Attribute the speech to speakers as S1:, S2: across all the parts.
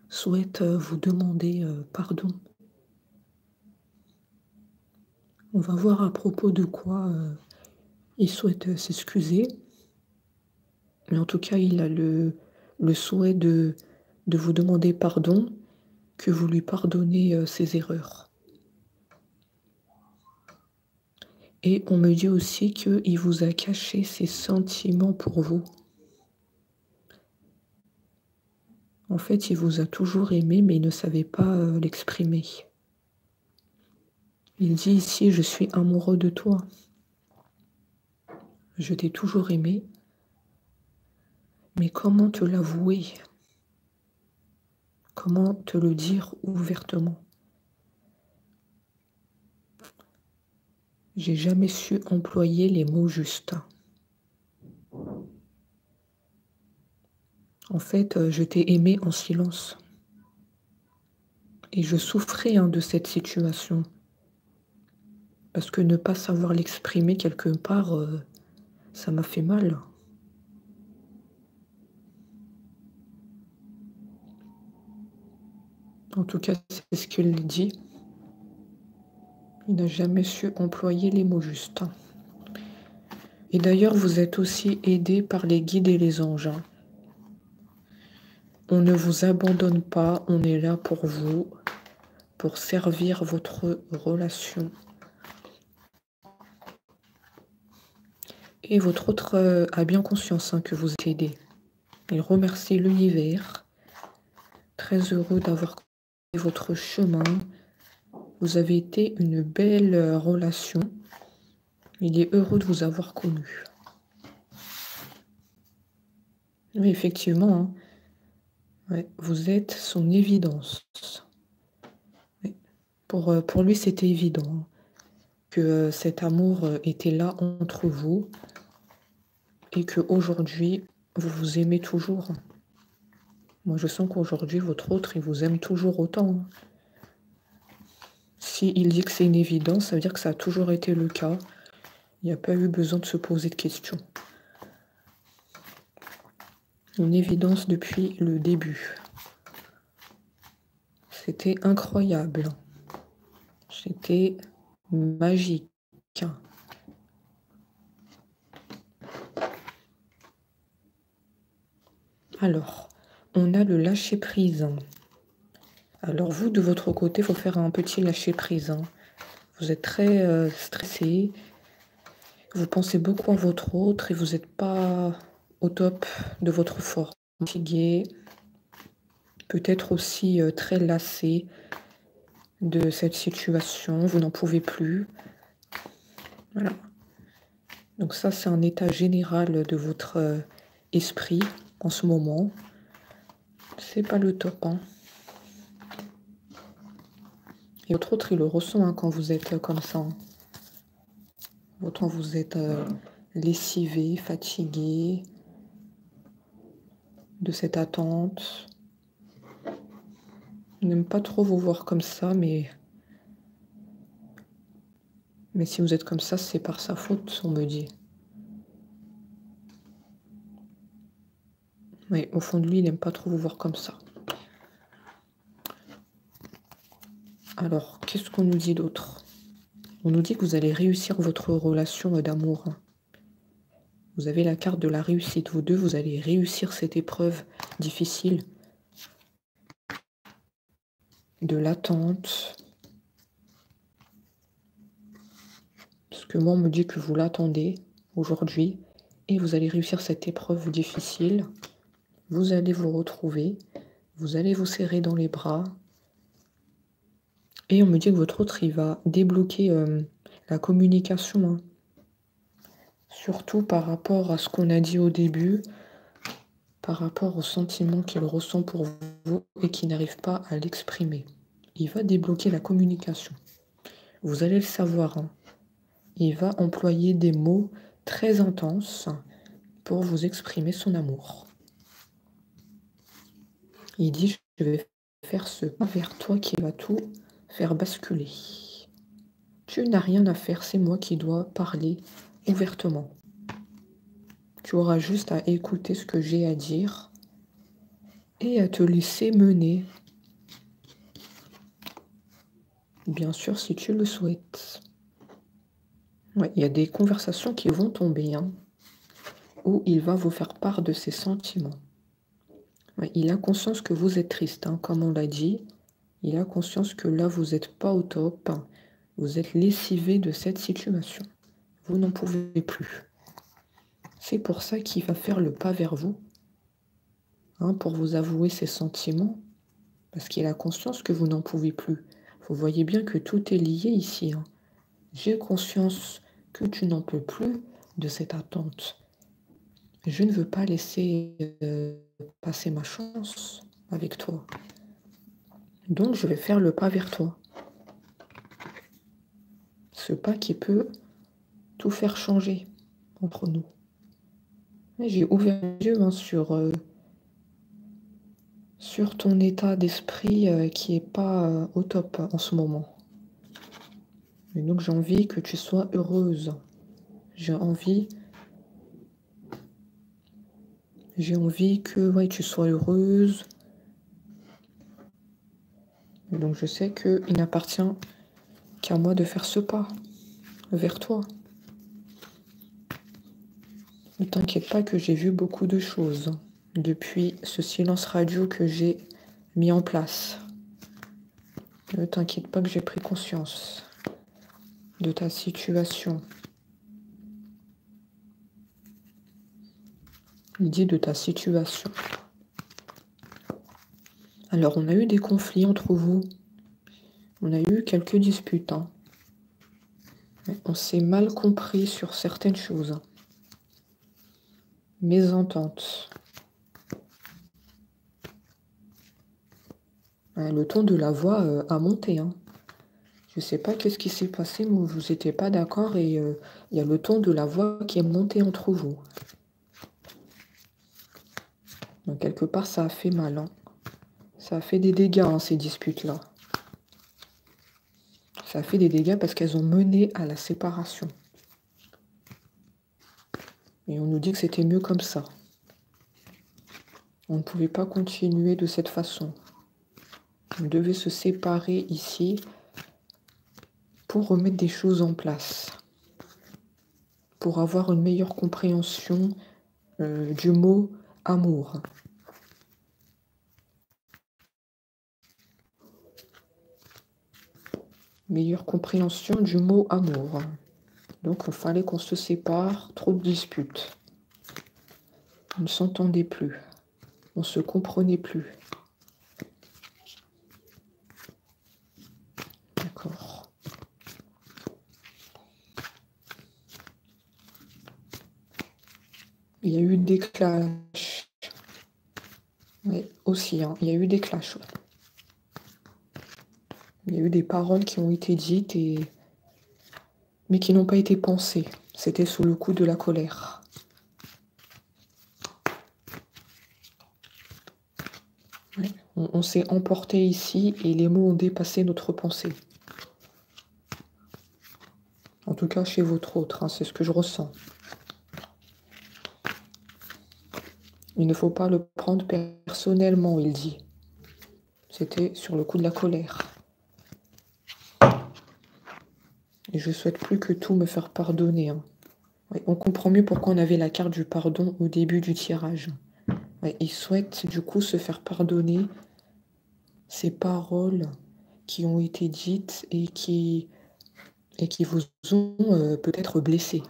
S1: souhaite vous demander pardon. On va voir à propos de quoi il souhaite s'excuser, mais en tout cas, il a le souhait de vous demander pardon, que vous lui pardonnez ses erreurs. Et on me dit aussi qu'il vous a caché ses sentiments pour vous. En fait, il vous a toujours aimé, mais il ne savait pas l'exprimer. Il dit ici, je suis amoureux de toi. Je t'ai toujours aimé, mais comment te l'avouer? Comment te le dire ouvertement? J'ai jamais su employer les mots justes. En fait, je t'ai aimé en silence. Et je souffrais de cette situation. Parce que ne pas savoir l'exprimer quelque part, ça m'a fait mal. En tout cas, c'est ce qu'il dit. Il n'a jamais su employer les mots justes. Et d'ailleurs, vous êtes aussi aidé par les guides et les anges. On ne vous abandonne pas, on est là pour vous, pour servir votre relation. Et votre autre a bien conscience que vous êtes aidé. Il remercie l'univers, très heureux d'avoir connu votre chemin. Vous avez été une belle relation. Il est heureux de vous avoir connu. Oui, effectivement, ouais, vous êtes son évidence. Ouais. Pour lui, c'était évident que cet amour était là entre vous et qu'aujourd'hui, vous vous aimez toujours. Moi, je sens qu'aujourd'hui, votre autre, il vous aime toujours autant. S'il dit que c'est une évidence, ça veut dire que ça a toujours été le cas. Il n'y a pas eu besoin de se poser de questions. Une évidence depuis le début. C'était incroyable. C'était magique. Alors, on a le lâcher-prise. Alors vous, de votre côté, il faut faire un petit lâcher-prise. Vous êtes très stressé. Vous pensez beaucoup à votre autre et vous n'êtes pas au top de votre forme. Fatigué, peut-être aussi très lassé de cette situation. Vous n'en pouvez plus. Voilà. Donc ça, c'est un état général de votre esprit en ce moment. C'est pas le top. Et votre autre, il le ressent quand vous êtes comme ça. Autant vous êtes lessivé, fatigué de cette attente. Il n'aime pas trop vous voir comme ça, mais si vous êtes comme ça, c'est par sa faute, on me dit. Oui, au fond de lui, il n'aime pas trop vous voir comme ça. Alors, qu'est-ce qu'on nous dit d'autre? On nous dit que vous allez réussir votre relation d'amour. Vous avez la carte de la réussite. Vous deux, vous allez réussir cette épreuve difficile. De l'attente. Parce que moi, on me dit que vous l'attendez aujourd'hui. Et vous allez réussir cette épreuve difficile. Vous allez vous retrouver. Vous allez vous serrer dans les bras. Et on me dit que votre autre, il va débloquer la communication. Surtout par rapport à ce qu'on a dit au début, par rapport au sentiment qu'il ressent pour vous et qu'il n'arrive pas à l'exprimer. Il va débloquer la communication. Vous allez le savoir. Il va employer des mots très intenses pour vous exprimer son amour. Il dit, je vais faire ce pas vers toi qui va tout faire basculer. Tu n'as rien à faire, c'est moi qui dois parler ouvertement. Tu auras juste à écouter ce que j'ai à dire et à te laisser mener Bien sûr, si tu le souhaites. Ouais, il y a des conversations qui vont tomber, hein, où il va vous faire part de ses sentiments. Ouais, il a conscience que vous êtes triste, hein, comme on l'a dit. Il a conscience que là, vous n'êtes pas au top. Vous êtes lessivé de cette situation. Vous n'en pouvez plus. C'est pour ça qu'il va faire le pas vers vous, hein, pour vous avouer ses sentiments, parce qu'il a conscience que vous n'en pouvez plus. Vous voyez bien que tout est lié ici, hein. J'ai conscience que tu n'en peux plus de cette attente. Je ne veux pas laisser passer ma chance avec toi. Donc, je vais faire le pas vers toi. Ce pas qui peut tout faire changer entre nous. J'ai ouvert les yeux, hein, sur ton état d'esprit qui n'est pas au top en ce moment. Et donc, j'ai envie que tu sois heureuse. J'ai envie que ouais, tu sois heureuse. Et donc, je sais qu'il n'appartient qu'à moi de faire ce pas vers toi. Ne t'inquiète pas que j'ai vu beaucoup de choses depuis ce silence radio que j'ai mis en place. Ne t'inquiète pas que j'ai pris conscience de ta situation. L'idée de ta situation. Alors, on a eu des conflits entre vous. On a eu quelques disputes, hein. On s'est mal compris sur certaines choses. Mésententes. Le ton de la voix a monté, hein. Je ne sais pas qu'est-ce qui s'est passé, mais vous n'étiez pas d'accord et il y a le ton de la voix qui est monté entre vous. Donc, quelque part, ça a fait mal, hein. Ça a fait des dégâts, hein, ces disputes-là. Ça a fait des dégâts parce qu'elles ont mené à la séparation. Et on nous dit que c'était mieux comme ça. On ne pouvait pas continuer de cette façon. On devait se séparer ici pour remettre des choses en place. Pour avoir une meilleure compréhension du mot amour. Meilleure compréhension du mot amour. Donc, il fallait qu'on se sépare. Trop de disputes. On ne s'entendait plus. On ne se comprenait plus. D'accord. Il y a eu des clashs. Oui, aussi, hein, il y a eu des clashs. Ouais. Il y a eu des paroles qui ont été dites, mais qui n'ont pas été pensées. C'était sous le coup de la colère. Ouais. On s'est emporté ici et les mots ont dépassé notre pensée. En tout cas, chez votre autre, hein, c'est ce que je ressens. Il ne faut pas le prendre personnellement, il dit. C'était sur le coup de la colère. Et je souhaite plus que tout me faire pardonner, hein. Ouais, on comprend mieux pourquoi on avait la carte du pardon au début du tirage. Ouais, il souhaite du coup se faire pardonner ces paroles qui ont été dites et qui vous ont peut-être blessé.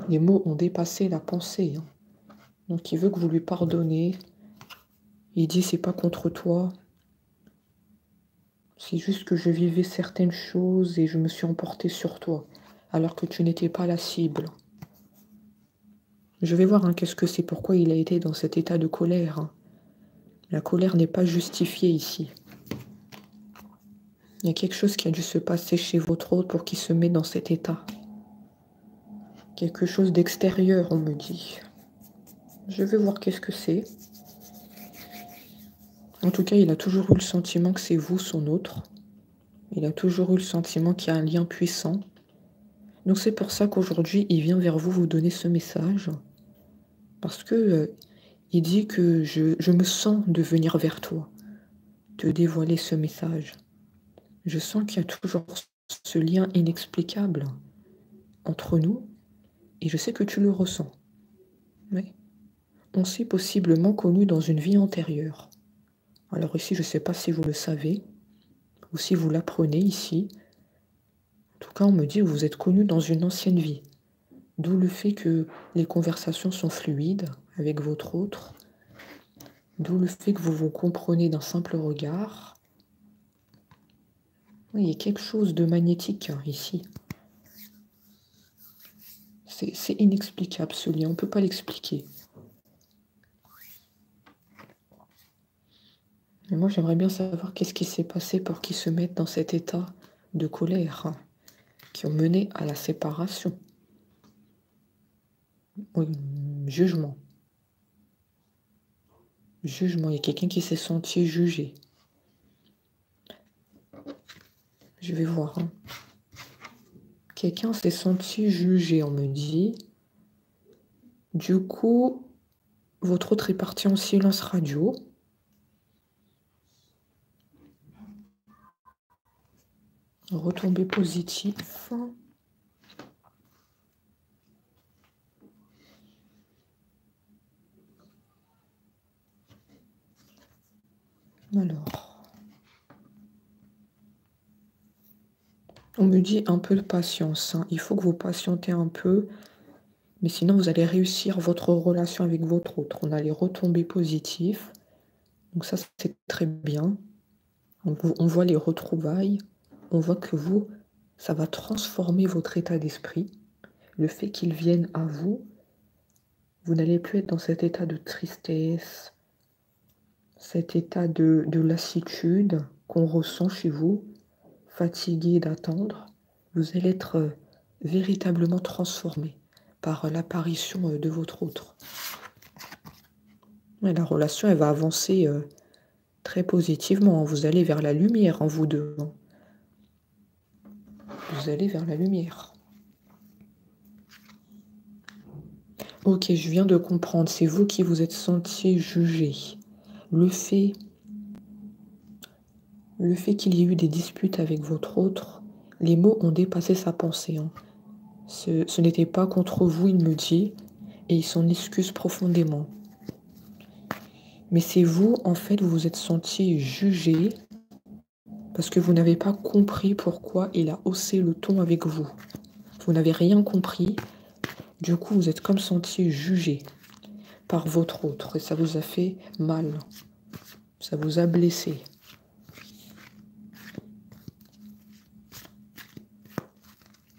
S1: Les mots ont dépassé la pensée, hein. Donc il veut que vous lui pardonnez. Il dit c'est pas contre toi. C'est juste que je vivais certaines choses et je me suis emportée sur toi, alors que tu n'étais pas la cible. Je vais voir, hein, qu'est-ce que c'est, pourquoi il a été dans cet état de colère, hein. La colère n'est pas justifiée ici. Il y a quelque chose qui a dû se passer chez votre autre pour qu'il se mette dans cet état. Quelque chose d'extérieur, on me dit. Je vais voir qu'est-ce que c'est. En tout cas, il a toujours eu le sentiment que c'est vous, son autre. Il a toujours eu le sentiment qu'il y a un lien puissant. Donc c'est pour ça qu'aujourd'hui, il vient vers vous vous donner ce message. Parce que il dit que je me sens de venir vers toi, te dévoiler ce message. Je sens qu'il y a toujours ce lien inexplicable entre nous et je sais que tu le ressens. Oui. On s'est possiblement connus dans une vie antérieure. Alors ici, je ne sais pas si vous le savez ou si vous l'apprenez ici. En tout cas, on me dit que vous êtes connus dans une ancienne vie. D'où le fait que les conversations sont fluides avec votre autre. D'où le fait que vous vous comprenez d'un simple regard. Oui, il y a quelque chose de magnétique ici. C'est inexplicable ce lien, on ne peut pas l'expliquer. Mais moi, j'aimerais bien savoir qu'est-ce qui s'est passé pour qu'ils se mettent dans cet état de colère qui ont mené à la séparation. Oui, jugement. Jugement, il y a quelqu'un qui s'est senti jugé. Je vais voir. Quelqu'un s'est senti jugé, on me dit. Du coup, votre autre est parti en silence radio. Retombée positive. Alors, on me dit un peu de patience. Il faut que vous patientez un peu, mais sinon vous allez réussir votre relation avec votre autre. On a les retombées positives, donc ça c'est très bien. On voit les retrouvailles, on voit que vous, ça va transformer votre état d'esprit. Le fait qu'ils viennent à vous, vous n'allez plus être dans cet état de tristesse, cet état de lassitude qu'on ressent chez vous, fatigué d'attendre. Vous allez être véritablement transformé par l'apparition de votre autre. Et la relation, elle va avancer très positivement. Vous allez vers la lumière, vous deux. Vous allez vers la lumière. Ok, je viens de comprendre. C'est vous qui vous êtes senti jugé. Le fait qu'il y ait eu des disputes avec votre autre, les mots ont dépassé sa pensée. Ce n'était pas contre vous, il me dit, et il s'en excuse profondément. Mais c'est vous, en fait, vous vous êtes senti jugé parce que vous n'avez pas compris pourquoi il a haussé le ton avec vous. Vous n'avez rien compris. Du coup, vous êtes comme senti jugé par votre autre et ça vous a fait mal. Ça vous a blessé.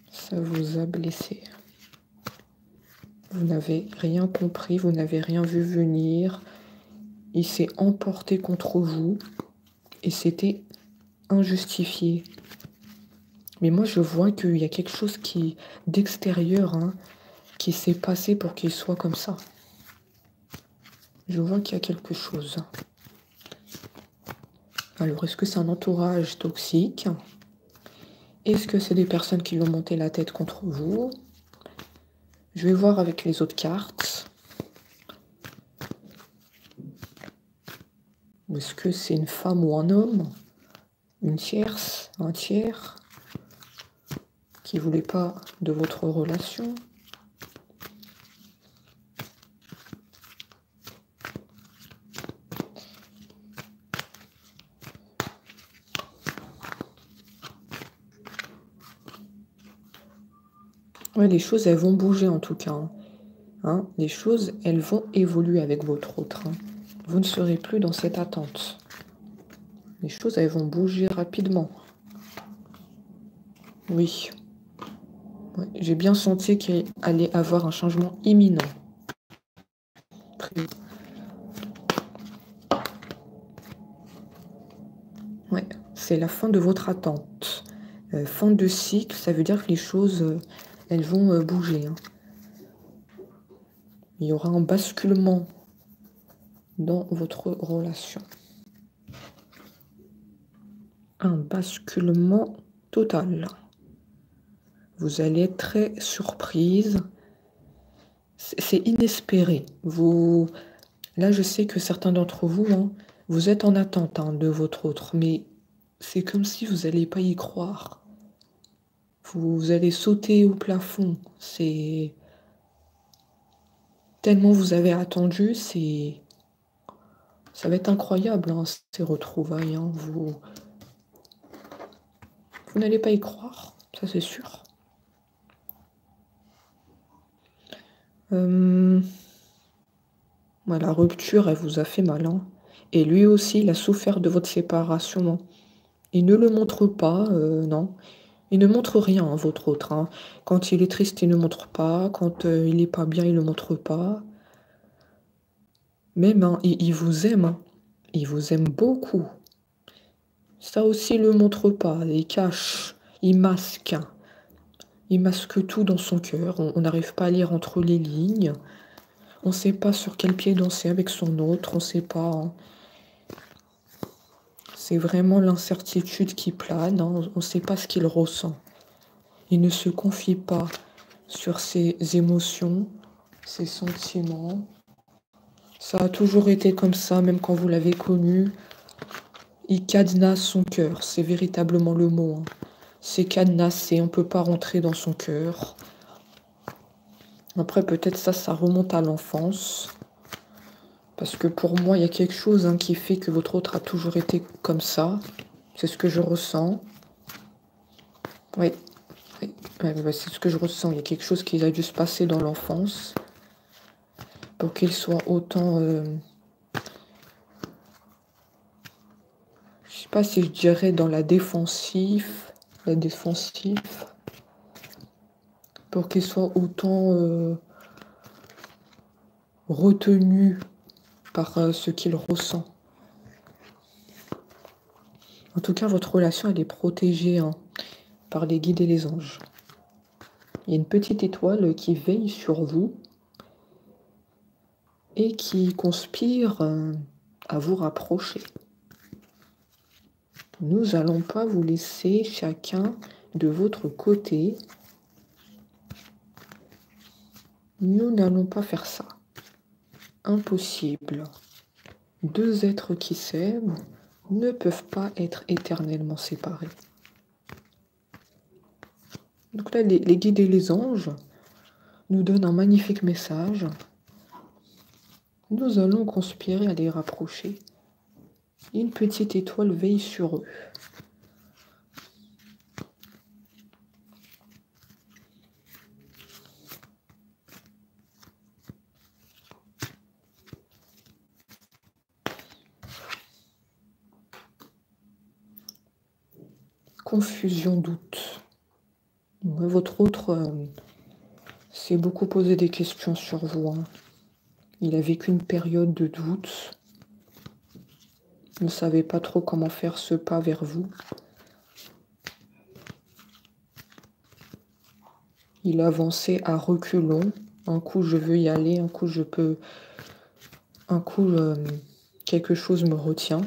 S1: Ça vous a blessé. Vous n'avez rien compris, vous n'avez rien vu venir. Il s'est emporté contre vous et c'était injustifié. Mais moi, je vois qu'il y a quelque chose d'extérieur qui s'est passé pour qu'il soit comme ça. Je vois qu'il y a quelque chose. Alors, est-ce que c'est un entourage toxique? Est-ce que c'est des personnes qui lui ont monté la tête contre vous? Je vais voir avec les autres cartes. Est-ce que c'est une femme ou un homme? Une tierce? Un tiers? Qui ne voulait pas de votre relation? Ouais, les choses, elles vont bouger en tout cas. Les choses, elles vont évoluer avec votre autre. Vous ne serez plus dans cette attente. Les choses, elles vont bouger rapidement. Oui. Ouais, j'ai bien senti qu'il allait avoir un changement imminent. Ouais, c'est la fin de votre attente. Fin de cycle, ça veut dire que les choses, elles vont bouger. Il y aura un basculement dans votre relation. Un basculement total. Vous allez être très surprise. C'est inespéré. Là, je sais que certains d'entre vous, vous êtes en attente de votre autre, mais c'est comme si vous n'allez pas y croire. Vous allez sauter au plafond. C'est tellement vous avez attendu, ça va être incroyable, hein, ces retrouvailles, hein. Vous n'allez pas y croire, ça c'est sûr. La rupture, elle vous a fait mal, hein. Et lui aussi, il a souffert de votre séparation, hein. Il ne le montre pas, non. Il ne montre rien, hein, votre autre, hein. Quand il est triste, il ne montre pas. Quand il est pas bien, il ne montre pas. Même, hein, il vous aime, hein. Il vous aime beaucoup. Ça aussi, il ne le montre pas. Il cache, il masque, hein. Il masque tout dans son cœur. On n'arrive pas à lire entre les lignes. On ne sait pas sur quel pied danser avec son autre. On ne sait pas, hein. C'est vraiment l'incertitude qui plane, hein. On ne sait pas ce qu'il ressent. Il ne se confie pas sur ses émotions, ses sentiments. Ça a toujours été comme ça, même quand vous l'avez connu. Il cadenasse son cœur, c'est véritablement le mot, hein. C'est cadenassé, on ne peut pas rentrer dans son cœur. Après, peut-être ça remonte à l'enfance. Parce que pour moi, il y a quelque chose, hein, qui fait que votre autre a toujours été comme ça. C'est ce que je ressens. Oui, c'est ce que je ressens. Il y a quelque chose qui a dû se passer dans l'enfance pour qu'il soit autant... je sais pas si je dirais dans la défensive, pour qu'il soit autant retenu par ce qu'il ressent. En tout cas, votre relation, elle est protégée, hein, par les guides et les anges. Il y a une petite étoile qui veille sur vous et qui conspire à vous rapprocher. Nous n'allons pas vous laisser chacun de votre côté. Nous n'allons pas faire ça. Impossible. Deux êtres qui s'aiment ne peuvent pas être éternellement séparés. Donc là, les guides et les anges nous donnent un magnifique message. Nous allons conspirer à les rapprocher. Une petite étoile veille sur eux. Confusion, doute. Votre autre s'est beaucoup posé des questions sur vous, hein. Il a vécu une période de doute. Il ne savait pas trop comment faire ce pas vers vous. Il avançait à reculons. Un coup, je veux y aller. Un coup, je peux... Un coup, quelque chose me retient.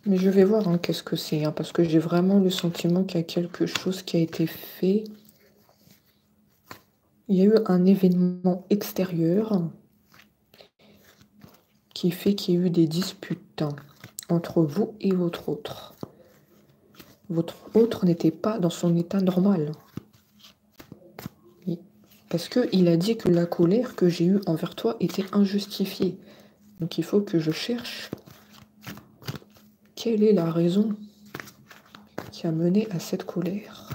S1: Mais je vais voir, hein, qu'est-ce que c'est, hein, parce que j'ai vraiment le sentiment qu'il y a quelque chose qui a été fait. Il y a eu un événement extérieur qui fait qu'il y a eu des disputes entre vous et votre autre. Votre autre n'était pas dans son état normal. Parce qu'il a dit que la colère que j'ai eue envers toi était injustifiée. Donc il faut que je cherche quelle est la raison qui a mené à cette colère.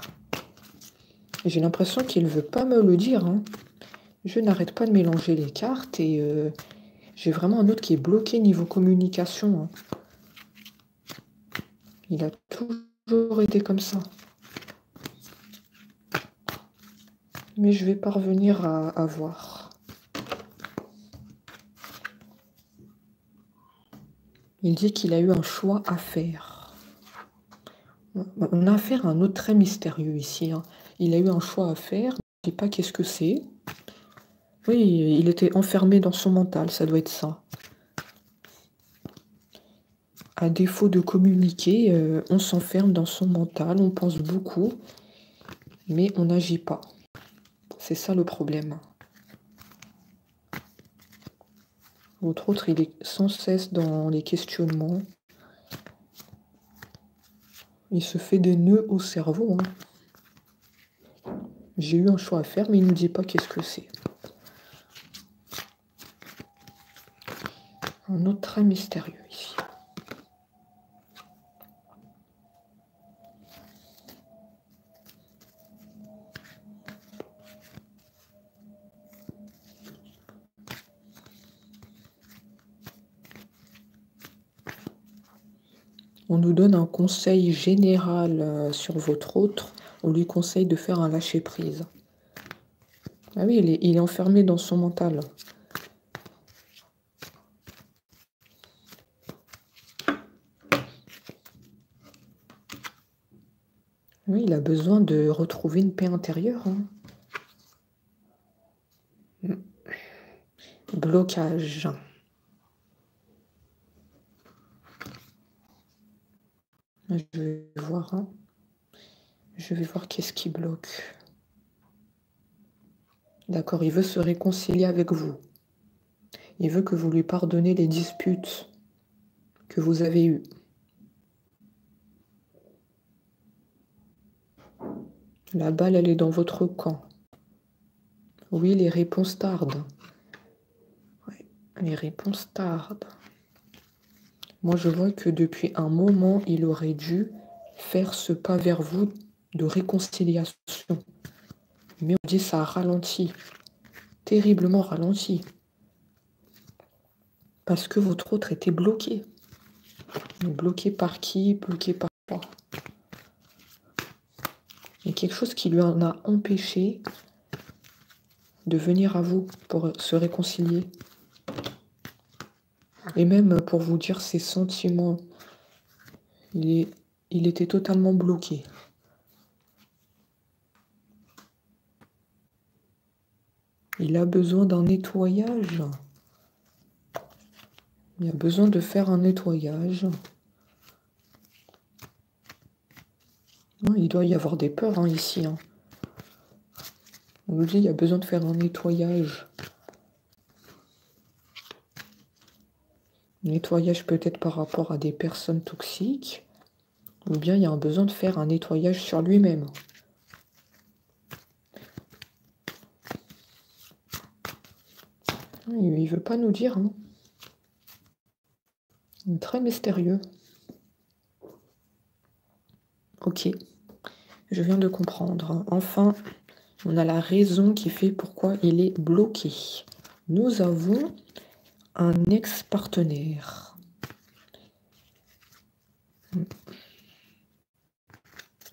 S1: J'ai l'impression qu'il ne veut pas me le dire, hein. Je n'arrête pas de mélanger les cartes et j'ai vraiment un autre qui est bloqué niveau communication, hein. Il a toujours été comme ça. Mais je vais parvenir à voir. Il dit qu'il a eu un choix à faire. On a affaire à un autre très mystérieux ici, hein. Il a eu un choix à faire. Je ne sais pas qu'est-ce que c'est. Oui, il était enfermé dans son mental, ça doit être ça. À défaut de communiquer, on s'enferme dans son mental, on pense beaucoup, mais on n'agit pas. C'est ça le problème. Votre autre, il est sans cesse dans les questionnements. Il se fait des nœuds au cerveau. J'ai eu un choix à faire, mais il ne nous dit pas qu'est-ce que c'est. Un autre très mystérieux ici. On nous donne un conseil général sur votre autre. On lui conseille de faire un lâcher-prise. Ah oui, il est enfermé dans son mental. Oui, il a besoin de retrouver une paix intérieure. Blocage. Je vais voir. Je vais voir qu'est-ce qui bloque. D'accord, il veut se réconcilier avec vous. Il veut que vous lui pardonnez les disputes que vous avez eues. La balle, elle est dans votre camp. Oui, les réponses tardent. Ouais, les réponses tardent. Moi, je vois que depuis un moment, il aurait dû faire ce pas vers vous de réconciliation. Mais on dit ça a ralenti, terriblement ralenti. Parce que votre autre était bloqué. Bloqué par qui? Bloqué par quoi? Il y a quelque chose qui lui en a empêché de venir à vous pour se réconcilier. Et même pour vous dire ses sentiments. Il était totalement bloqué. Il a besoin d'un nettoyage. Il a besoin de faire un nettoyage. Non, il doit y avoir des peurs ici. On nous dit qu'il y a besoin de faire un nettoyage. Nettoyage peut-être par rapport à des personnes toxiques. Ou bien il y a un besoin de faire un nettoyage sur lui-même. Il ne veut pas nous dire. Très mystérieux. Ok, je viens de comprendre. Enfin, on a la raison qui fait pourquoi il est bloqué. Nous avons un ex-partenaire.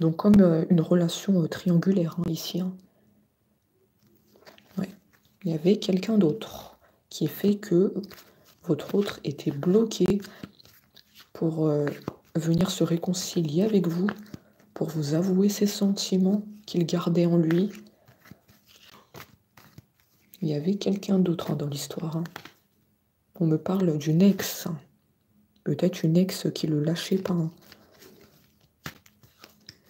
S1: Donc comme une relation triangulaire ici. Ouais. Il y avait quelqu'un d'autre qui fait que votre autre était bloqué pour venir se réconcilier avec vous, pour vous avouer ses sentiments qu'il gardait en lui. Il y avait quelqu'un d'autre dans l'histoire. On me parle d'une ex. Peut-être une ex qui ne le lâchait pas.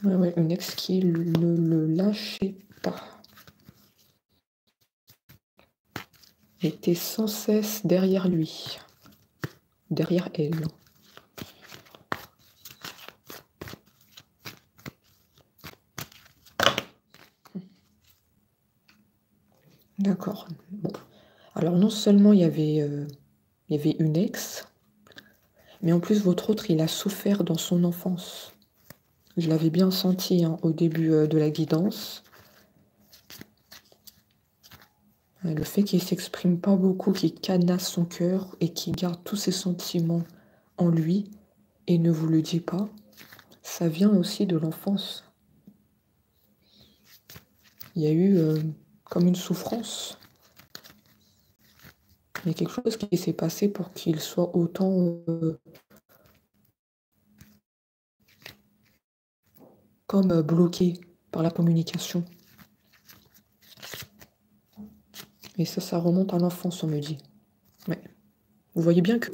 S1: Ouais, une ex qui ne le lâchait pas. Était sans cesse derrière lui. Derrière elle. D'accord. Bon. Alors non seulement il y avait une ex, mais en plus votre autre, il a souffert dans son enfance. Je l'avais bien senti au début de la guidance. Le fait qu'il ne s'exprime pas beaucoup, qu'il cadenasse son cœur et qu'il garde tous ses sentiments en lui et ne vous le dit pas, ça vient aussi de l'enfance. Il y a eu comme une souffrance. Il y a quelque chose qui s'est passé pour qu'il soit autant comme bloqué par la communication. Et ça remonte à l'enfance, on me dit. Ouais. Vous voyez bien que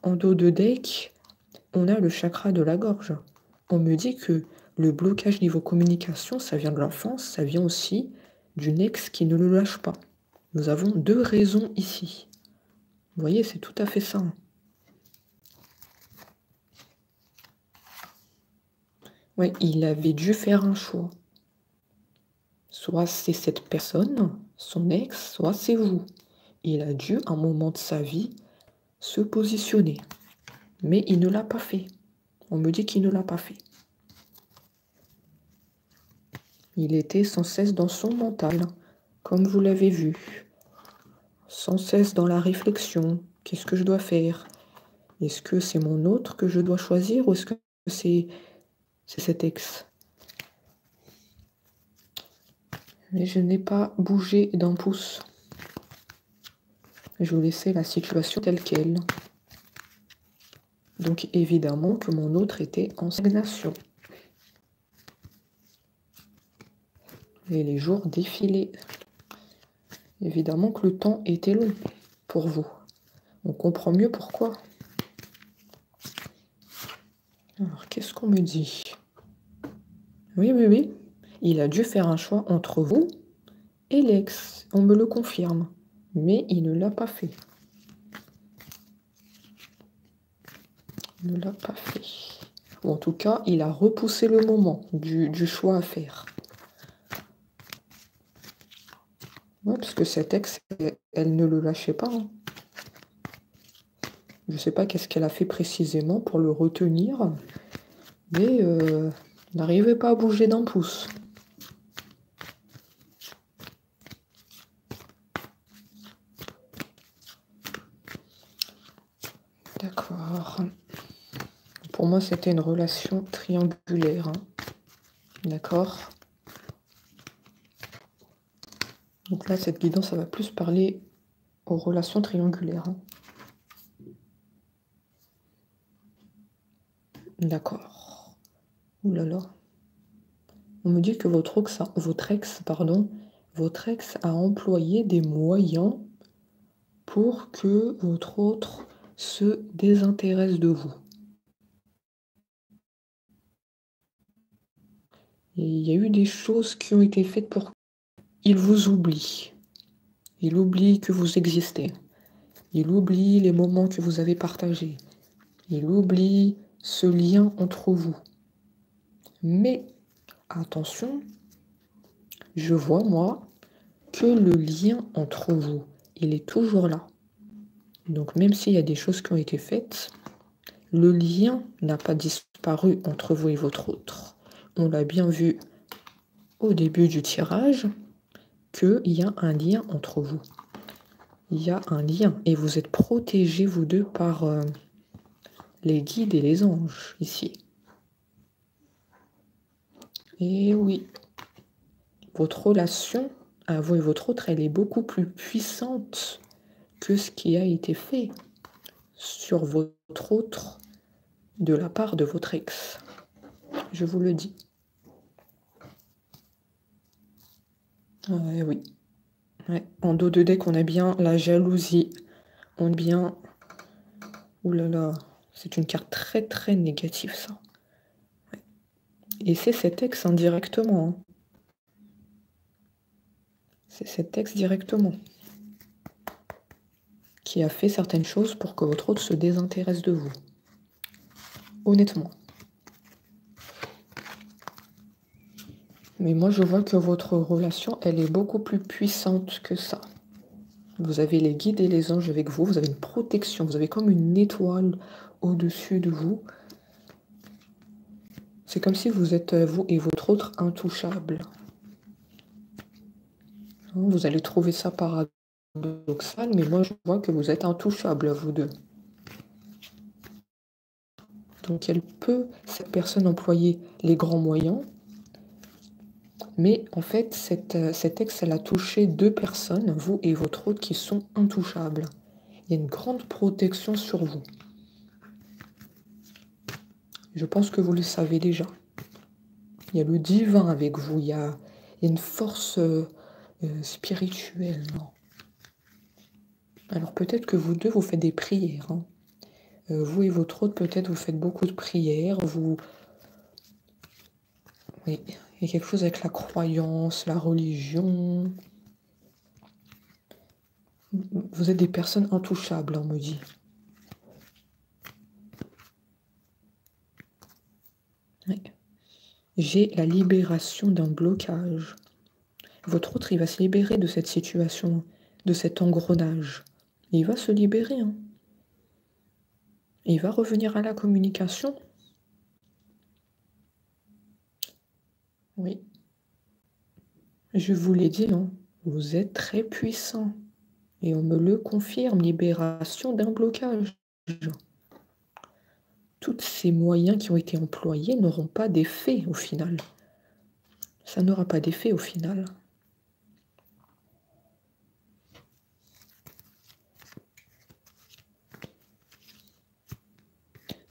S1: en dos de deck, on a le chakra de la gorge. On me dit que le blocage niveau communication, ça vient de l'enfance, ça vient aussi d'une ex qui ne le lâche pas. Nous avons deux raisons ici. Vous voyez, c'est tout à fait ça. Oui, il avait dû faire un choix. Soit c'est cette personne, son ex, soit c'est vous. Il a dû, à un moment de sa vie, se positionner. Mais il ne l'a pas fait. On me dit qu'il ne l'a pas fait. Il était sans cesse dans son mental, comme vous l'avez vu. Sans cesse dans la réflexion. Qu'est-ce que je dois faire? Est-ce que c'est mon autre que je dois choisir ou est-ce que c'est cet ex? Mais je n'ai pas bougé d'un pouce. Je laissais la situation telle qu'elle. Donc évidemment que mon autre était en stagnation. Et les jours défilaient. Évidemment que le temps était long pour vous. On comprend mieux pourquoi. Alors, qu'est-ce qu'on me dit? Oui, oui, oui. Il a dû faire un choix entre vous et l'ex. On me le confirme. Mais il ne l'a pas fait. Il ne l'a pas fait. Ou en tout cas, il a repoussé le moment du choix à faire. Ouais, parce que cette ex, elle ne le lâchait pas. Hein. Je ne sais pas qu'est-ce qu'elle a fait précisément pour le retenir, mais n'arrivait pas à bouger d'un pouce. D'accord. Pour moi, c'était une relation triangulaire. Hein. D'accord. Donc là, cette guidance, ça va plus parler aux relations triangulaires. Hein. D'accord. Ouh là là. On me dit que votre ex a employé des moyens pour que votre autre se désintéresse de vous. Et il y a eu des choses qui ont été faites pour qu'il vous oublie. Il oublie que vous existez. Il oublie les moments que vous avez partagés. Il oublie ce lien entre vous. Mais attention, je vois, moi, que le lien entre vous, il est toujours là. Donc même s'il y a des choses qui ont été faites, le lien n'a pas disparu entre vous et votre autre. On l'a bien vu au début du tirage, qu'il y a un lien entre vous. Il y a un lien et vous êtes protégés, vous deux, par les guides et les anges, ici. Et oui, votre relation à vous et votre autre, elle est beaucoup plus puissante que ce qui a été fait sur votre autre de la part de votre ex. Je vous le dis. Oui. Ouais. En dos de deck, on a bien la jalousie. On a bien... Ouh là là, c'est une carte très très négative, ça. Ouais. Et c'est cet ex indirectement. Hein. C'est cet ex directement qui a fait certaines choses pour que votre autre se désintéresse de vous. Honnêtement. Mais moi, je vois que votre relation, elle est beaucoup plus puissante que ça. Vous avez les guides et les anges avec vous. Vous avez une protection. Vous avez comme une étoile au-dessus de vous. C'est comme si vous êtes, vous et votre autre, intouchables. Vous allez trouver ça paradoxal, mais moi, je vois que vous êtes intouchables, vous deux. Donc, elle peut, cette personne, employer les grands moyens. Mais en fait, cette ex, elle a touché deux personnes, vous et votre autre, qui sont intouchables. Il y a une grande protection sur vous. Je pense que vous le savez déjà. Il y a le divin avec vous, il y a une force spirituelle. Non. Alors peut-être que vous deux, vous faites des prières. Hein. Vous et votre autre, peut-être, vous faites beaucoup de prières. Oui, il y a quelque chose avec la croyance, la religion. Vous êtes des personnes intouchables, on me dit. Oui. J'ai la libération d'un blocage. Votre autre, il va se libérer de cette situation, de cet engrenage. Il va se libérer. Hein. Il va revenir à la communication. Oui. Je vous l'ai dit, hein, vous êtes très puissant. Et on me le confirme, libération d'un blocage. Tous ces moyens qui ont été employés n'auront pas d'effet au final. Ça n'aura pas d'effet au final.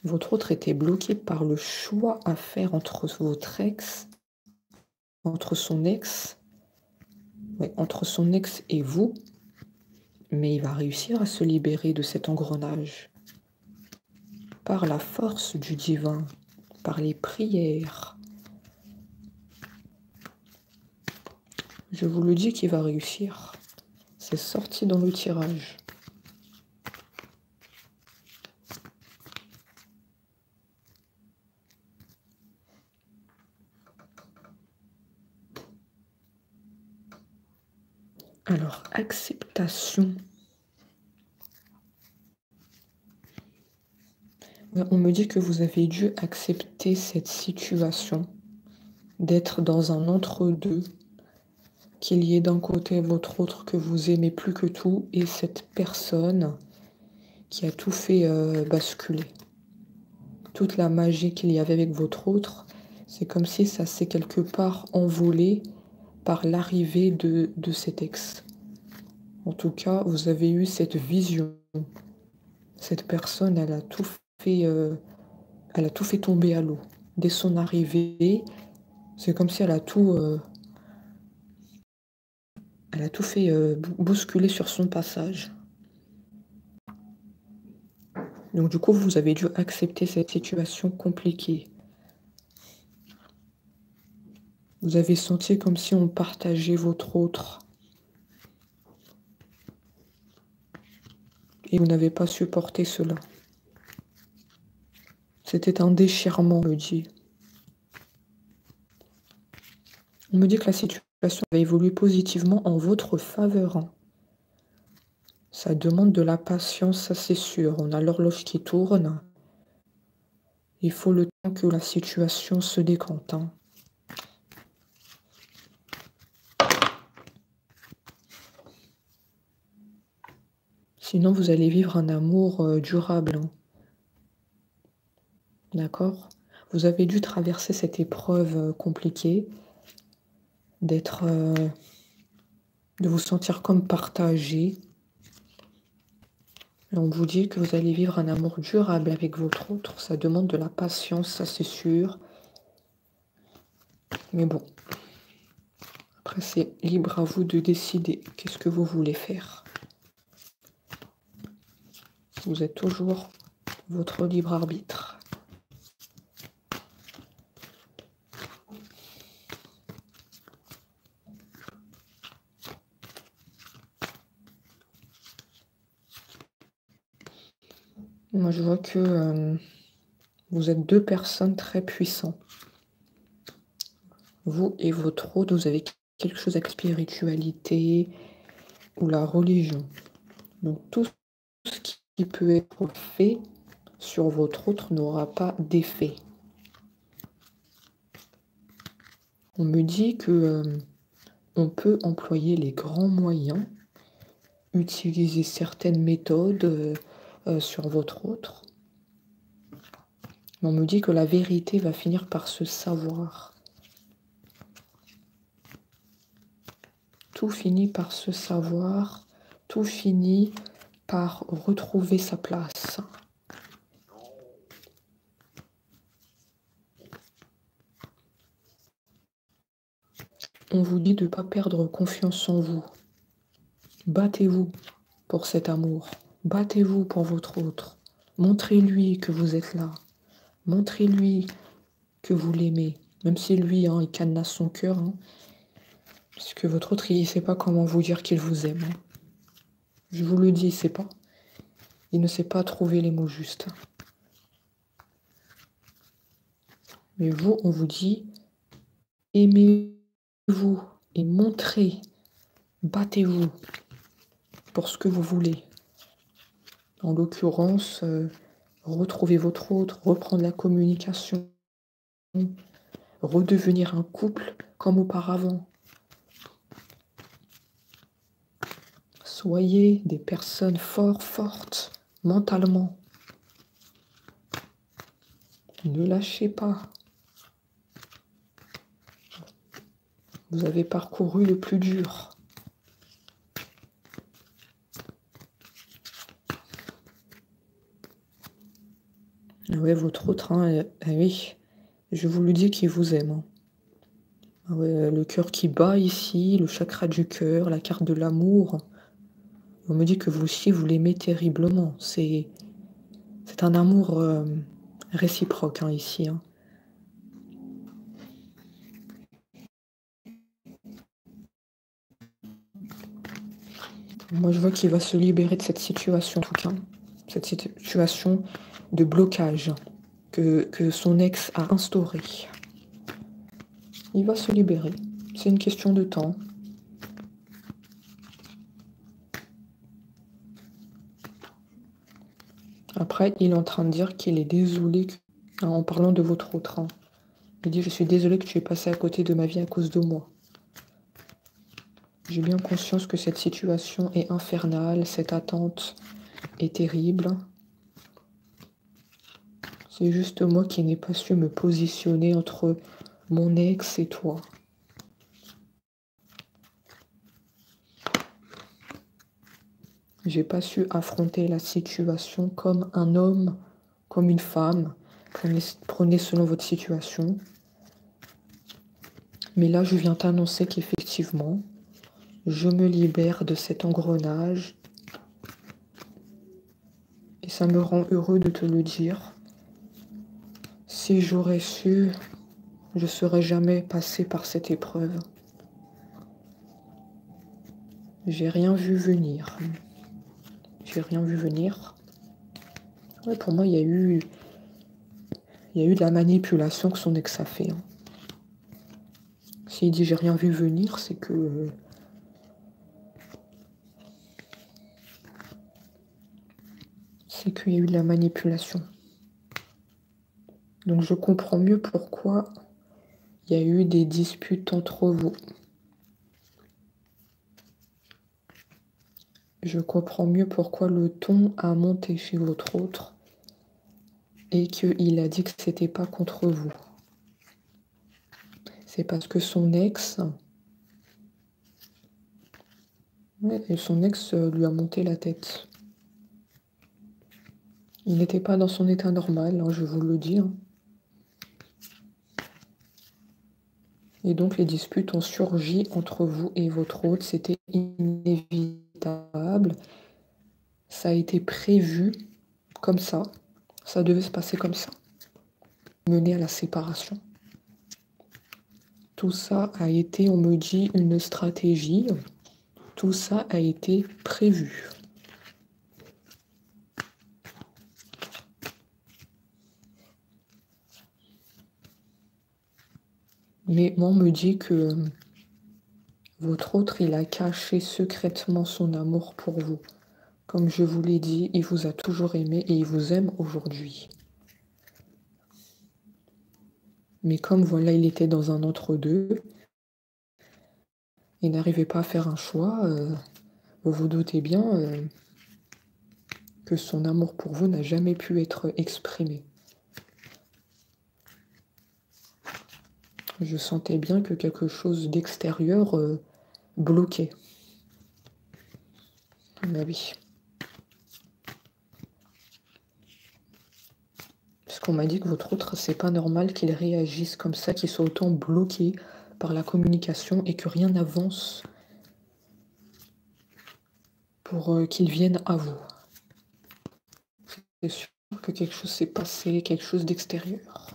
S1: Votre autre était bloqué par le choix à faire entre votre ex, entre son ex et vous, mais il va réussir à se libérer de cet engrenage par la force du divin, par les prières. Je vous le dis qu'il va réussir. C'est sorti dans le tirage. Alors, acceptation. On me dit que vous avez dû accepter cette situation, d'être dans un entre-deux, qu'il y ait d'un côté votre autre que vous aimez plus que tout et cette personne qui a tout fait basculer. Toute la magie qu'il y avait avec votre autre, c'est comme si ça s'est quelque part envolé par l'arrivée de cet ex. En tout cas, vous avez eu cette vision. Cette personne, elle a tout fait tomber à l'eau. Dès son arrivée, c'est comme si elle a tout fait bousculer sur son passage. Donc du coup, vous avez dû accepter cette situation compliquée. Vous avez senti comme si on partageait votre autre. Et vous n'avez pas supporté cela. C'était un déchirement, on me dit. On me dit que la situation va évoluer positivement en votre faveur. Hein. Ça demande de la patience, ça c'est sûr. On a l'horloge qui tourne. Il faut le temps que la situation se décante. Hein. Sinon, vous allez vivre un amour durable. Hein. D'accord? Vous avez dû traverser cette épreuve compliquée, de vous sentir comme partagé. Et on vous dit que vous allez vivre un amour durable avec votre autre. Ça demande de la patience, ça c'est sûr. Mais bon, après c'est libre à vous de décider qu'est-ce que vous voulez faire. Vous êtes toujours votre libre arbitre. Moi, je vois que vous êtes deux personnes très puissantes. Vous et votre autre, vous avez quelque chose avec la spiritualité ou la religion. Donc, tout ce qui peut être fait sur votre autre n'aura pas d'effet. On me dit que on peut employer les grands moyens, utiliser certaines méthodes sur votre autre. On me dit que la vérité va finir par se savoir. Tout finit par se savoir, tout finit par retrouver sa place. On vous dit de ne pas perdre confiance en vous. Battez-vous pour cet amour. Battez-vous pour votre autre. Montrez-lui que vous êtes là. Montrez-lui que vous l'aimez. Même si lui, hein, il cadenasse son cœur. Hein, parce que votre autre, il ne sait pas comment vous dire qu'il vous aime. Hein. Je vous le dis, c'est pas. Il ne sait pas trouver les mots justes. Mais vous, on vous dit, aimez-vous et montrez, battez-vous pour ce que vous voulez. En l'occurrence, retrouver votre autre, reprendre la communication, redevenir un couple comme auparavant. Soyez des personnes fortes, mentalement. Ne lâchez pas. Vous avez parcouru le plus dur. Ouais, votre autre, hein, oui, je vous le dis qu'il vous aime. Hein. Ouais, le cœur qui bat ici, le chakra du cœur, la carte de l'amour. On me dit que vous aussi, vous l'aimez terriblement. C'est un amour réciproque hein, ici. Hein. Moi, je vois qu'il va se libérer de cette situation, en tout cas. Cette situation de blocage que son ex a instaurée. Il va se libérer. C'est une question de temps. Après, il est en train de dire qu'il est désolé en parlant de votre autre. Hein. Il dit, je suis désolé que tu es passé à côté de ma vie à cause de moi. J'ai bien conscience que cette situation est infernale, cette attente est terrible. C'est juste moi qui n'ai pas su me positionner entre mon ex et toi. J'ai pas su affronter la situation comme un homme, comme une femme. Prenez selon votre situation. Mais là, je viens t'annoncer qu'effectivement, je me libère de cet engrenage. Et ça me rend heureux de te le dire. Si j'aurais su, je serais jamais passé par cette épreuve. J'ai rien vu venir. J'ai rien vu venir. Ouais, pour moi, il y a eu de la manipulation que son ex a fait. Hein. S'il dit j'ai rien vu venir, c'est que qu'il y a eu de la manipulation. Donc je comprends mieux pourquoi il y a eu des disputes entre vous. Je comprends mieux pourquoi le ton a monté chez votre autre et qu'il a dit que c'était pas contre vous. C'est parce que son ex... Ouais, et son ex lui a monté la tête. Il n'était pas dans son état normal, hein, je vous le dis. Hein. Et donc les disputes ont surgi entre vous et votre hôte. C'était inévitable. Ça a été prévu comme ça. Ça devait se passer comme ça. Mener à la séparation. Tout ça a été, on me dit, une stratégie. Tout ça a été prévu. Mais on me dit que votre autre, il a caché secrètement son amour pour vous. Comme je vous l'ai dit, il vous a toujours aimé et il vous aime aujourd'hui. Mais comme voilà, il était dans un entre-deux, il n'arrivait pas à faire un choix, vous vous doutez bien que son amour pour vous n'a jamais pu être exprimé. Je sentais bien que quelque chose d'extérieur bloquait. Ah oui. Parce qu'on m'a dit que votre autre, c'est pas normal qu'il réagisse comme ça, qu'il soit autant bloqué par la communication et que rien n'avance pour qu'il vienne à vous. C'est sûr que quelque chose s'est passé, quelque chose d'extérieur.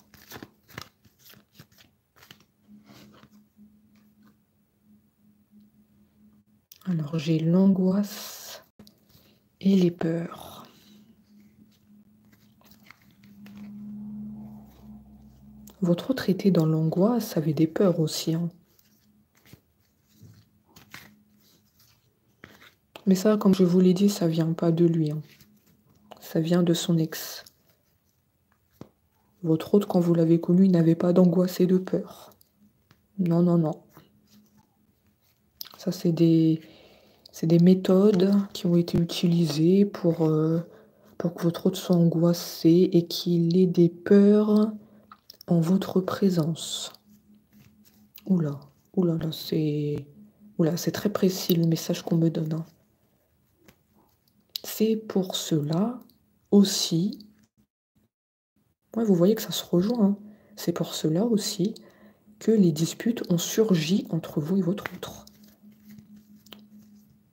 S1: Alors j'ai l'angoisse et les peurs. Votre autre était dans l'angoisse, avait des peurs aussi. Hein. Mais ça, comme je vous l'ai dit, ça vient pas de lui. Hein. Ça vient de son ex. Votre autre, quand vous l'avez connu, il n'avait pas d'angoisse et de peur. Non, non, non. Ça, c'est des méthodes qui ont été utilisées pour que votre autre soit angoissé et qu'il ait des peurs en votre présence. Oula, oula, là, c'est... Oula, c'est très précis le message qu'on me donne. Hein. C'est pour cela aussi... Ouais, vous voyez que ça se rejoint. Hein. C'est pour cela aussi que les disputes ont surgi entre vous et votre autre.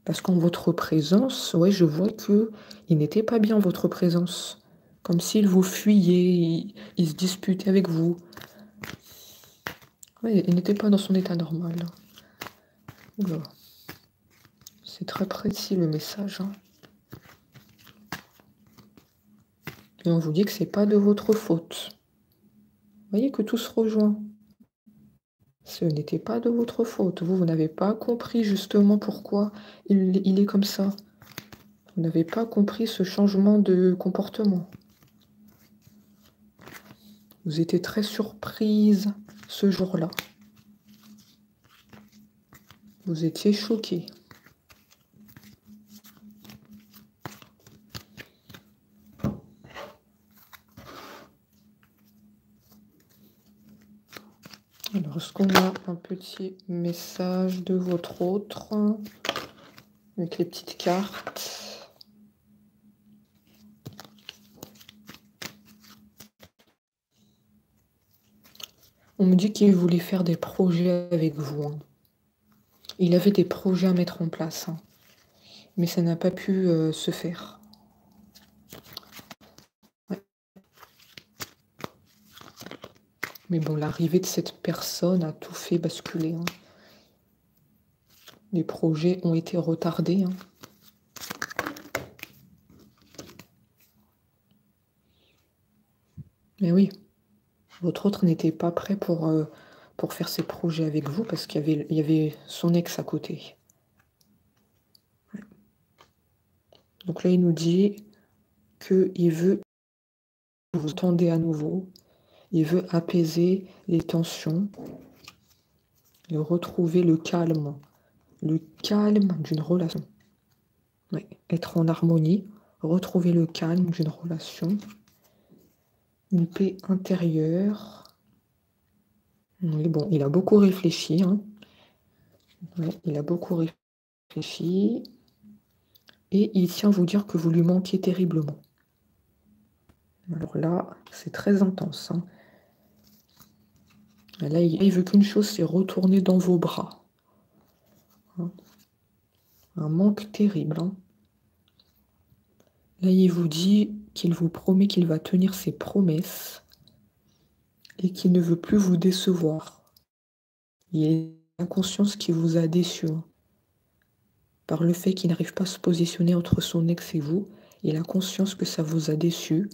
S1: Parce qu'en votre présence, ouais, je vois que il n'était pas bien, votre présence. Comme s'il vous fuyait, il se disputait avec vous. Ouais, il n'était pas dans son état normal. Oula. C'est très précis le message. Hein. Et on vous dit que c'est pas de votre faute. Vous voyez que tout se rejoint. Ce n'était pas de votre faute. Vous n'avez pas compris justement pourquoi il est comme ça. Vous n'avez pas compris ce changement de comportement. Vous étiez très surprise ce jour-là. Vous étiez choquée. Alors, est-ce qu'on a un petit message de votre autre avec les petites cartes? On me dit qu'il voulait faire des projets avec vous. Hein. Il avait des projets à mettre en place, hein. Mais ça n'a pas pu se faire. Ouais. Mais bon, l'arrivée de cette personne a tout fait basculer. Hein. Les projets ont été retardés. Hein. Mais oui, votre autre n'était pas prêt pour faire ses projets avec vous parce qu'il y avait son ex à côté. Donc là, il nous dit qu'il veut que vous entendez à nouveau. Il veut apaiser les tensions et retrouver le calme d'une relation. Ouais, être en harmonie, retrouver le calme d'une relation, une paix intérieure. Mais bon, il a beaucoup réfléchi. Hein. Ouais, il a beaucoup réfléchi. Et il tient à vous dire que vous lui manquez terriblement. Alors là, c'est très intense. Hein. Là, il veut qu'une chose, c'est retourner dans vos bras. Hein. Un manque terrible. Hein. Là, il vous dit qu'il vous promet qu'il va tenir ses promesses et qu'il ne veut plus vous décevoir. Il a conscience qu'il vous a déçu. Hein. Par le fait qu'il n'arrive pas à se positionner entre son ex et vous, il a conscience que ça vous a déçu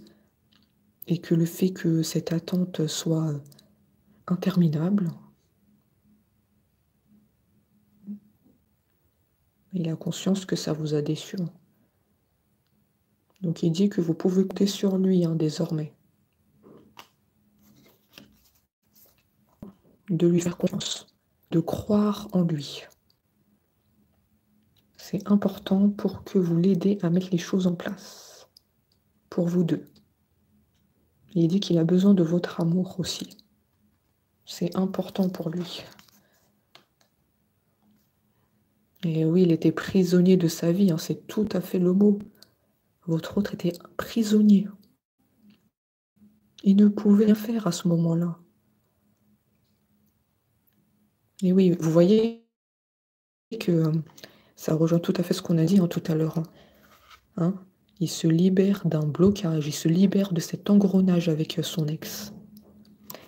S1: et que le fait que cette attente soit interminable, il a conscience que ça vous a déçu. Donc il dit que vous pouvez compter sur lui hein, désormais. De lui faire confiance, de croire en lui. C'est important pour que vous l'aidez à mettre les choses en place. Pour vous deux. Il dit qu'il a besoin de votre amour aussi. C'est important pour lui. Et oui, il était prisonnier de sa vie, hein, c'est tout à fait le mot. Votre autre était prisonnier. Il ne pouvait rien faire à ce moment-là. Et oui, vous voyez que ça rejoint tout à fait ce qu'on a dit hein, tout à l'heure. Hein. Il se libère d'un blocage, il se libère de cet engrenage avec son ex.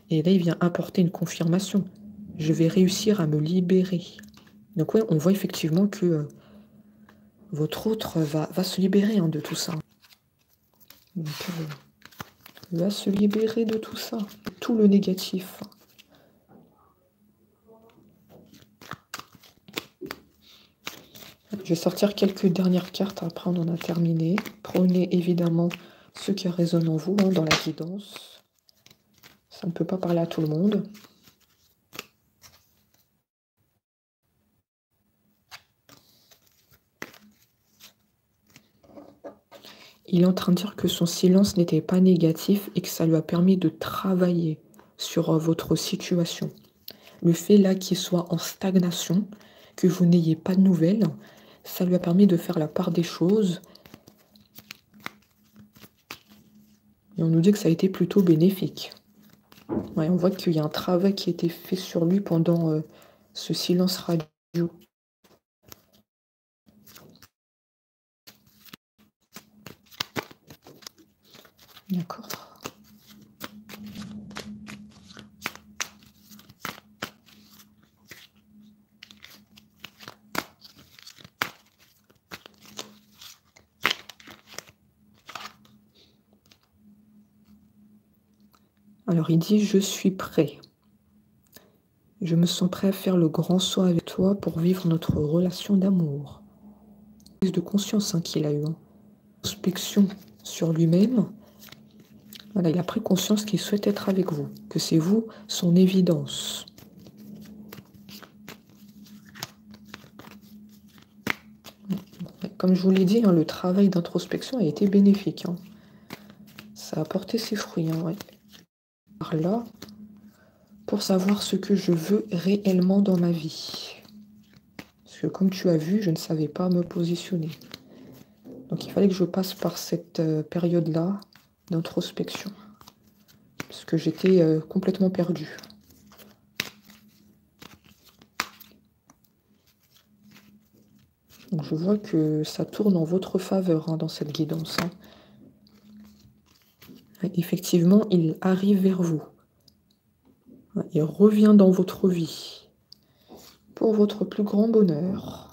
S1: Et là, il vient apporter une confirmation. Je vais réussir à me libérer. Donc ouais, on voit effectivement que votre autre va se libérer hein, de tout ça. Donc, va se libérer de tout ça, tout le négatif. Je vais sortir quelques dernières cartes, après on en a terminé. Prenez évidemment ce qui résonne en vous hein, dans la guidance. Ça ne peut pas parler à tout le monde. Il est en train de dire que son silence n'était pas négatif et que ça lui a permis de travailler sur votre situation. Le fait là qu'il soit en stagnation, que vous n'ayez pas de nouvelles, ça lui a permis de faire la part des choses. Et on nous dit que ça a été plutôt bénéfique. Ouais, on voit qu'il y a un travail qui a été fait sur lui pendant ce silence radio. D'accord. Alors il dit « Je suis prêt. Je me sens prêt à faire le grand saut avec toi pour vivre notre relation d'amour. » Prise de conscience hein, qu'il a eu. Hein. Inspection sur lui-même. Voilà, il a pris conscience qu'il souhaite être avec vous, que c'est vous son évidence. Comme je vous l'ai dit, hein, le travail d'introspection a été bénéfique. Hein. Ça a porté ses fruits. Hein, ouais. Par là, pour savoir ce que je veux réellement dans ma vie. Parce que comme tu as vu, je ne savais pas me positionner. Donc il fallait que je passe par cette période-là d'introspection. Parce que j'étais complètement perdue. Donc je vois que ça tourne en votre faveur hein, dans cette guidance. Hein. Effectivement, il arrive vers vous. Il revient dans votre vie pour votre plus grand bonheur.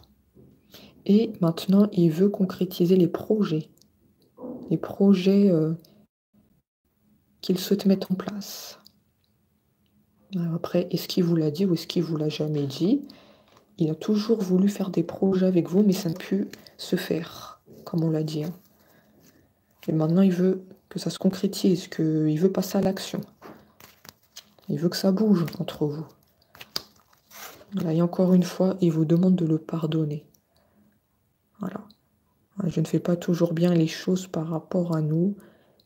S1: Et maintenant, il veut concrétiser les projets qu'il souhaite mettre en place. Alors après, est-ce qu'il vous l'a dit ou est-ce qu'il vous l'a jamais dit? Il a toujours voulu faire des projets avec vous, mais ça n'a pu se faire, comme on l'a dit. Hein. Et maintenant, il veut que ça se concrétise, qu'il veut passer à l'action. Il veut que ça bouge entre vous. Là, et encore une fois, il vous demande de le pardonner. Voilà. Je ne fais pas toujours bien les choses par rapport à nous.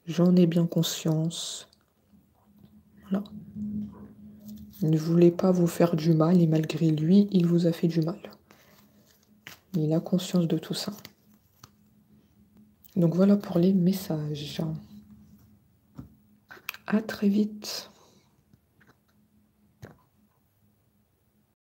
S1: J'en ai bien conscience. Voilà. Il ne voulait pas vous faire du mal et malgré lui, il vous a fait du mal. Il a conscience de tout ça. Donc voilà pour les messages. À très vite.